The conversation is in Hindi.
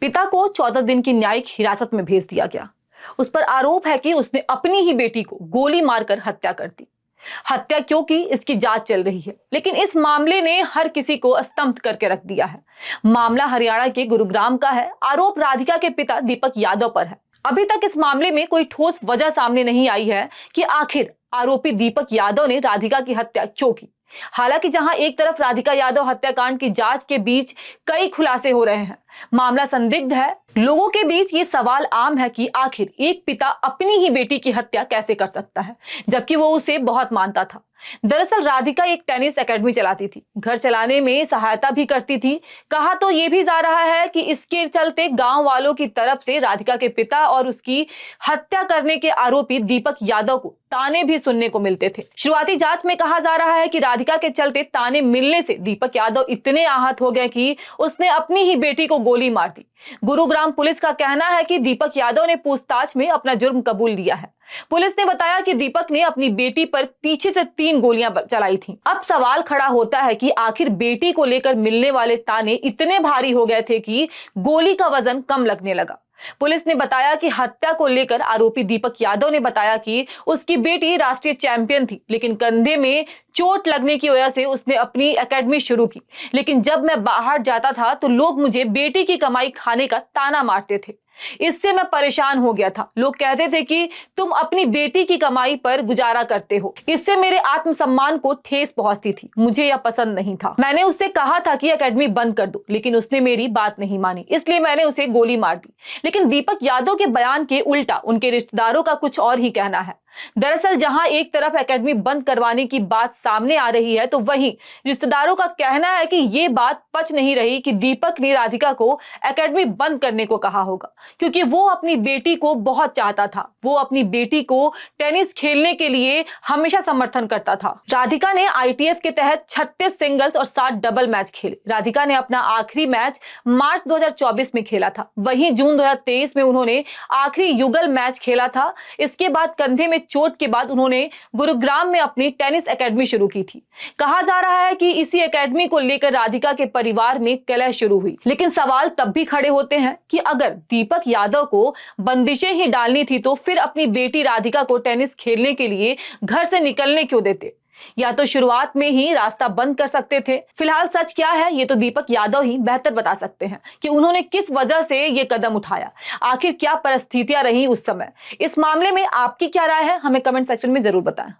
पिता को 14 दिन की न्यायिक हिरासत में भेज दिया गया। उस पर आरोप है कि उसने अपनी ही बेटी को गोली मारकर हत्या कर दी। हत्या क्यों की, इसकी जांच चल रही है, लेकिन इस मामले ने हर किसी को स्तंभित करके रख दिया है। मामला हरियाणा के गुरुग्राम का है। आरोप राधिका के पिता दीपक यादव पर है। अभी तक इस मामले में कोई ठोस वजह सामने नहीं आई है कि आखिर आरोपी दीपक यादव ने राधिका की हत्या क्यों की। हालांकि जहां एक तरफ राधिका यादव हत्याकांड की जांच के बीच कई खुलासे हो रहे हैं, मामला संदिग्ध है। लोगों के बीच ये सवाल आम है कि आखिर एक पिता अपनी ही बेटी की हत्या कैसे कर सकता है, जबकि वो उसे बहुत मानता था। दरअसल राधिका एक टेनिस एकेडमी चलाती थी, घर चलाने में सहायता भी करती थी। कहा तो ये भी जा रहा है कि इसके चलते गांव वालों की तरफ से राधिका के पिता और उसकी हत्या करने के आरोपी दीपक यादव को ताने भी सुनने को मिलते थे। शुरुआती जांच में कहा जा रहा है कि राधिका के चलते ताने मिलने से दीपक यादव इतने आहत हो गए कि उसने अपनी ही बेटी को गोली मार दी। गुरुग्राम पुलिस का कहना है कि दीपक यादव ने पूछताछ में अपना जुर्म कबूल लिया है। पुलिस ने बताया कि दीपक ने अपनी बेटी पर पीछे से 3 गोलियां चलाई थीं। अब सवाल खड़ा होता है कि आखिर बेटी को लेकर मिलने वाले ताने इतने भारी हो गए थे कि गोली का वजन कम लगने लगा। पुलिस ने बताया कि हत्या को लेकर आरोपी दीपक यादव ने बताया कि उसकी बेटी राष्ट्रीय चैंपियन थी, लेकिन कंधे में चोट लगने की वजह से उसने अपनी एकेडमी शुरू की। लेकिन जब मैं बाहर जाता था तो लोग मुझे बेटी की कमाई खाने का ताना मारते थे। इससे मैं परेशान हो गया था। लोग कहते थे कि तुम अपनी बेटी की कमाई पर गुजारा करते हो। इससे मेरे आत्मसम्मान को ठेस पहुंचती थी। मुझे यह पसंद नहीं था। मैंने उससे कहा था कि एकेडमी बंद कर दो, लेकिन उसने मेरी बात नहीं मानी, इसलिए मैंने उसे गोली मार दी। लेकिन दीपक यादव के बयान के उल्टा उनके रिश्तेदारों का कुछ और ही कहना है। दरअसल जहां एक तरफ एकेडमी बंद करवाने की बात सामने आ रही है, तो वहीं रिश्तेदारों का कहना है कि यह बात पच नहीं रही कि दीपक ने राधिका को एकेडमी बंद करने को कहा होगा, क्योंकि वो अपनी बेटी को बहुत चाहता था। वो अपनी बेटी को टेनिस खेलने के लिए हमेशा समर्थन करता था। राधिका ने आईटीएफ के तहत 36 सिंगल्स और 7 डबल मैच खेले। राधिका ने अपना आखिरी मैच मार्च 2024 में खेला था। वहीं जून 2023 में उन्होंने आखिरी युगल मैच खेला था। इसके बाद कंधे में चोट के बाद उन्होंने गुरुग्राम में अपनी टेनिस एकेडमी शुरू की थी। कहा जा रहा है कि इसी एकेडमी को लेकर राधिका के परिवार में कलह शुरू हुई। लेकिन सवाल तब भी खड़े होते हैं कि अगर दीपक यादव को बंदिशें ही डालनी थी तो फिर अपनी बेटी राधिका को टेनिस खेलने के लिए घर से निकलने क्यों देते? या तो शुरुआत में ही रास्ता बंद कर सकते थे। फिलहाल सच क्या है, ये तो दीपक यादव ही बेहतर बता सकते हैं कि उन्होंने किस वजह से ये कदम उठाया। आखिर क्या परिस्थितियां रही उस समय। इस मामले में आपकी क्या राय है, हमें कमेंट सेक्शन में जरूर बताएं।